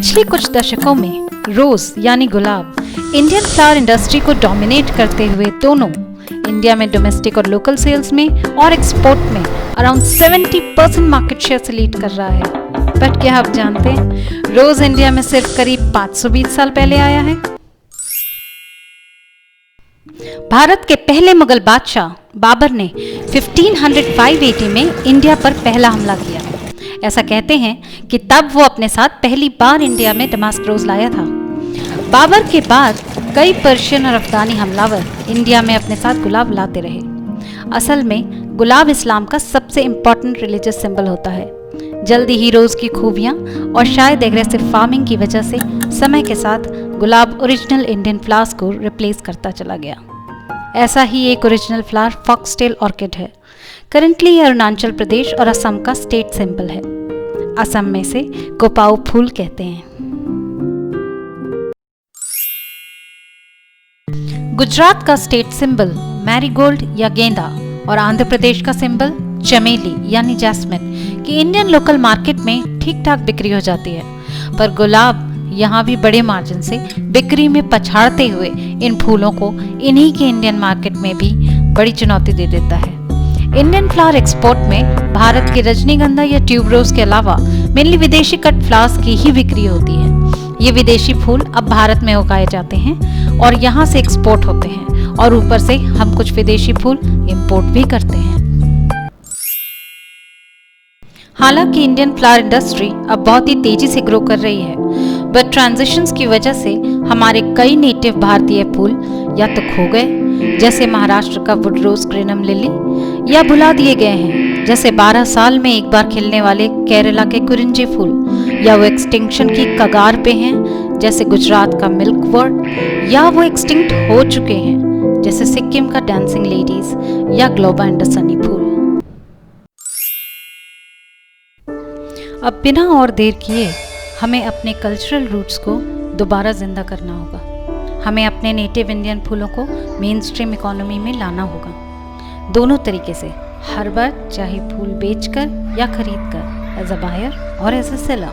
पिछले कुछ दशकों में रोज यानी गुलाब इंडियन फ्लावर इंडस्ट्री को डोमिनेट करते हुए दोनों इंडिया में डोमेस्टिक और लोकल सेल्स में और एक्सपोर्ट में अराउंड 70% मार्केट शेयर से लीड कर रहा है। बट क्या आप जानते हैं रोज इंडिया में सिर्फ करीब 520 साल पहले आया है। भारत के पहले मुगल बादशाह बाबर ने 1505 में इंडिया पर पहला हमला किया। ऐसा कहते हैं कि तब वो अपने साथ पहली बार इंडिया में दमास्क रोज लाया था। बाबर के बाद कई पर्शियन और अफगानी हमलावर इंडिया में अपने साथ गुलाब लाते रहे। असल में गुलाब इस्लाम का सबसे इम्पोर्टेंट रिलीजियस सिंबल होता है। जल्दी ही रोज की खूबियां और शायद एग्रेसिव फार्मिंग की वजह से समय के साथ गुलाब ओरिजिनल इंडियन फ्लावर्स को रिप्लेस करता चला गया। ऐसा ही एक ओरिजिनल फ्लावर फॉक्सटेल ऑर्किड है। करंटली ये अरुणाचल प्रदेश और असम का स्टेट सिंबल है। असम में से कोपाऊ फूल कहते हैं। गुजरात का स्टेट सिंबल मैरीगोल्ड या गेंदा और आंध्र प्रदेश का सिंबल चमेली यानी जैस्मिन की इंडियन लोकल मार्केट में ठीक ठाक बिक्री हो जाती है। पर गुलाब यहाँ भी बड़े मार्जिन से बिक्री में पछाड़ते हुए इन फूलों को इन्हीं के इंडियन मार्केट में भी बड़ी चुनौती दे देता है। इंडियन फ्लावर एक्सपोर्ट में भारत के रजनीगंधा या ट्यूबरोज के अलावा मेनली विदेशी कट फ्लावर्स की ही बिक्री होती है। ये विदेशी फूल अब भारत में उगाए जाते हैं और यहाँ से एक्सपोर्ट होते हैं और ऊपर से हम कुछ विदेशी फूल इंपोर्ट भी करते हैं। हालांकि इंडियन फ्लावर इंडस्ट्री अब बहुत ही तेजी से ग्रो कर रही है, बट ट्रांजिशंस की वजह से हमारे कई नेटिव भारतीय फूल या तो खो गए, जैसे महाराष्ट्र का वुड रोज क्रेनम लिली, या भुला दिए गए हैं, जैसे 12 साल में एक बार खिलने वाले केरला के कुरिंजे फूल, या वो एक्सटिंक्शन की कगार पे हैं, जैसे गुजरात का मिल्क वर्ड, या वो एक्सटिंक्ट हो चुके हैं, जैसे सिक्किम का डांसिंग लेडीज या ग्लोबा इंडसनी फूल। अब बिना और देर किए हमें अपने कल्चरल रूट्स को दोबारा जिंदा करना होगा। हमें अपने नेटिव इंडियन फूलों को मेन स्ट्रीम इकोनॉमी में लाना होगा, दोनों तरीके से, हर बार, चाहे फूल बेचकर या खरीदकर, एज अ बायर और as a seller.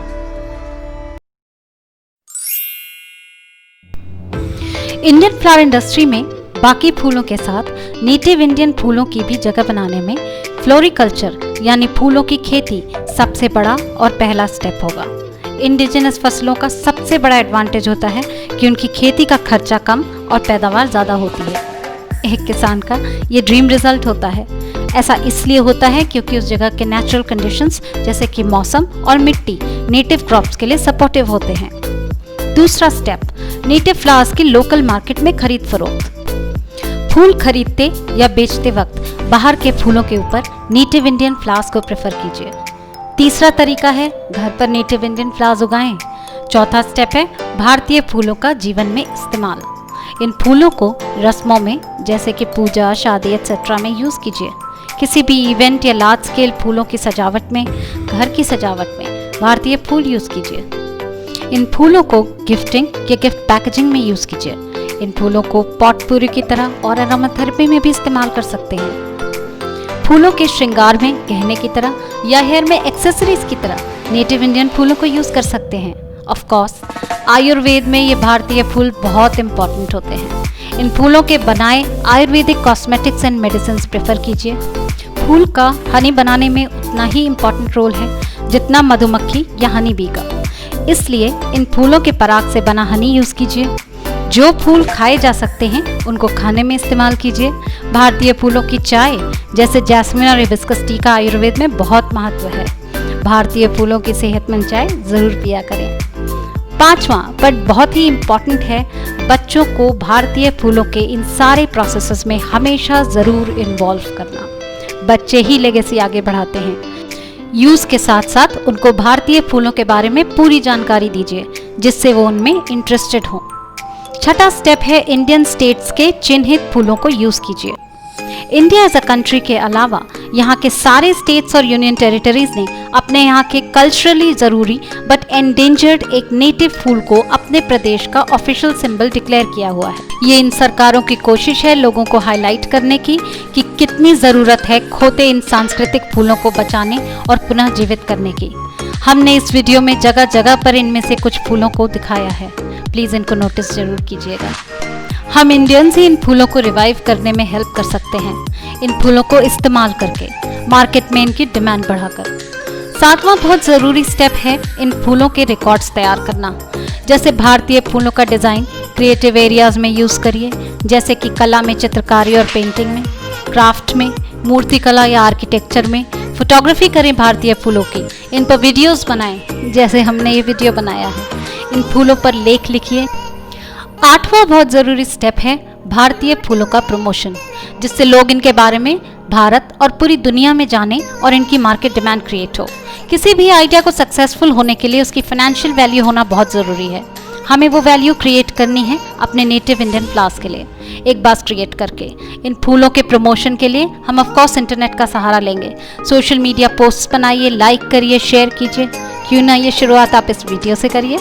Indian flower industry में बाकी फूलों के साथ नेटिव इंडियन फूलों की भी जगह बनाने में फ्लोरिकल्चर यानी फूलों की खेती सबसे बड़ा और पहला स्टेप होगा। इंडिजिनस फसलों का सबसे बड़ा एडवांटेज होता है कि उनकी खेती का खर्चा कम और पैदावार ज़्यादा होती है। एक किसान का ये ड्रीम रिजल्ट होता है। ऐसा इसलिए होता है क्योंकि उस जगह के नेचुरल कंडीशंस जैसे कि मौसम और मिट्टी नेटिव क्रॉप्स के लिए सपोर्टिव होते हैं। दूसरा स्टेप, नेटिव फ्लावर्स की लोकल मार्केट में खरीद फरोख्त। फूल खरीदते या बेचते वक्त बाहर के फूलों के ऊपर नेटिव इंडियन फ्लावर्स को प्रेफर कीजिए। तीसरा तरीका है घर पर नेटिव इंडियन फ्लावर्स उगाएं। चौथा स्टेप है भारतीय फूलों का जीवन में इस्तेमाल। इन फूलों को रस्मों में जैसे कि पूजा, शादी एक्सेट्रा में यूज़ कीजिए। किसी भी इवेंट या लार्ज स्केल फूलों की सजावट में, घर की सजावट में भारतीय फूल यूज़ कीजिए। इन फूलों को गिफ्टिंग या गिफ्ट पैकेजिंग में यूज़ कीजिए। इन फूलों को पॉटपूरी की तरह और अरोमाथेरेपी में भी इस्तेमाल कर सकते हैं। फूलों के श्रृंगार में गहने की तरह या हेयर में एक्सेसरीज की तरह नेटिव इंडियन फूलों को यूज़ कर सकते हैं। ऑफ कोर्स आयुर्वेद में ये भारतीय फूल बहुत इंपॉर्टेंट होते हैं। इन फूलों के बनाए Ayurvedic cosmetics and medicine prefer कीजिए। फूल का हनी बनाने में उतना ही इम्पॉर्टेंट रोल है जितना मधुमक्खी या हनी बी का, इसलिए इन फूलों के पराग से बना हनी यूज़ कीजिए। जो फूल खाए जा सकते हैं उनको खाने में इस्तेमाल कीजिए। भारतीय फूलों की चाय जैसे जैस्मिन और हिबिस्कस टी का आयुर्वेद में बहुत महत्व है। भारतीय फूलों की सेहतमंद चाय ज़रूर पिया करें। पांचवा बट बहुत ही इम्पॉर्टेंट है, बच्चों को भारतीय फूलों के इन सारे प्रोसेसेस में हमेशा ज़रूर इन्वॉल्व करना। बच्चे ही लेगेसी आगे बढ़ाते हैं। यूज़ के साथ साथ उनको भारतीय फूलों के बारे में पूरी जानकारी दीजिए जिससे वो उनमें इंटरेस्टेड हों। छठा स्टेप है इंडियन स्टेट्स के चिन्हित फूलों को यूज कीजिए। इंडिया एज अ कंट्री के अलावा यहाँ के सारे स्टेट्स और यूनियन टेरिटरीज ने अपने यहाँ के कल्चरली ज़रूरी बट एंडेंजर्ड एक नेटिव फूल को अपने प्रदेश का ऑफिशियल सिंबल डिक्लेयर किया हुआ है। ये इन सरकारों की कोशिश है लोगों को हाईलाइट करने की कि कितनी ज़रूरत है खोते इन सांस्कृतिक फूलों को बचाने और पुनः जीवित करने की। हमने इस वीडियो में जगह जगह पर इनमें से कुछ फूलों को दिखाया है, प्लीज़ इनको नोटिस जरूर कीजिएगा। हम इंडियंस ही इन फूलों को रिवाइव करने में हेल्प कर सकते हैं, इन फूलों को इस्तेमाल करके, मार्केट में इनकी डिमांड बढ़ाकर। सातवां बहुत ज़रूरी स्टेप है इन फूलों के रिकॉर्ड्स तैयार करना। जैसे भारतीय फूलों का डिज़ाइन क्रिएटिव एरियाज़ में यूज़ करिए, जैसे कि कला में, चित्रकारी और पेंटिंग में, क्राफ्ट में, मूर्तिकला या आर्किटेक्चर में। फोटोग्राफी करें भारतीय फूलों की, इन पर वीडियोस बनाएं, जैसे हमने ये वीडियो बनाया है। इन फूलों पर लेख लिखिए। आठवां बहुत ज़रूरी स्टेप है भारतीय फूलों का प्रमोशन, जिससे लोग इनके बारे में भारत और पूरी दुनिया में जाने और इनकी मार्केट डिमांड क्रिएट हो। किसी भी आइडिया को सक्सेसफुल होने के लिए उसकी फाइनेंशियल वैल्यू होना बहुत ज़रूरी है। हमें वो वैल्यू क्रिएट करनी है अपने नेटिव इंडियन फ्लावर्स के लिए, एक बार क्रिएट करके। इन फूलों के प्रमोशन के लिए हम ऑफ कोर्स इंटरनेट का सहारा लेंगे। सोशल मीडिया पोस्ट बनाइए, लाइक करिए, शेयर कीजिए। क्यों ना ये शुरुआत आप इस वीडियो से करिए।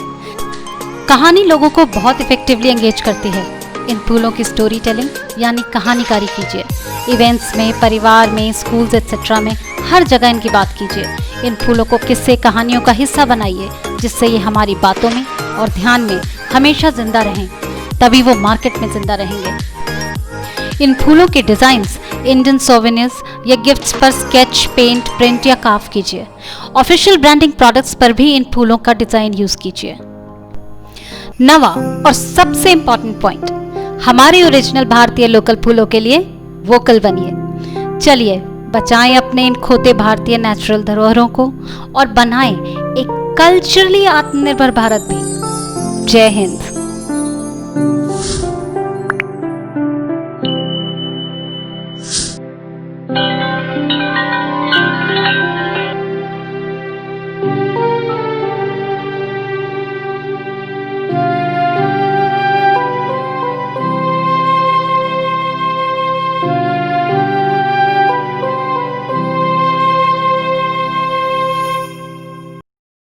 कहानी लोगों को बहुत इफेक्टिवली एंगेज करती है। इन फूलों की स्टोरी टेलिंग यानी कहानीकारी कीजिए। इवेंट्स में, परिवार में, स्कूल्स एक्सेट्रा में, हर जगह इनकी बात कीजिए। इन फूलों को किस्से कहानियों का हिस्सा बनाइए, जिससे ये हमारी बातों में और ध्यान में हमेशा जिंदा रहें, तभी वो मार्केट में जिंदा रहेंगे। इन फूलों के डिज़ाइंस इंडियन सोवेनियर्स या गिफ्ट्स पर स्केच, पेंट, प्रिंट या कार्व कीजिए। ऑफिशियल ब्रांडिंग प्रोडक्ट्स पर भी इन फूलों का डिज़ाइन यूज़ कीजिए। नवा और सबसे इंपॉर्टेंट पॉइंट, हमारे ओरिजिनल भारतीय लोकल फूलों के लिए वोकल बनिए। चलिए बचाएं अपने इन खोते भारतीय नेचुरल धरोहरों को और बनाएं एक कल्चरली आत्मनिर्भर भारत भी। जय हिंद।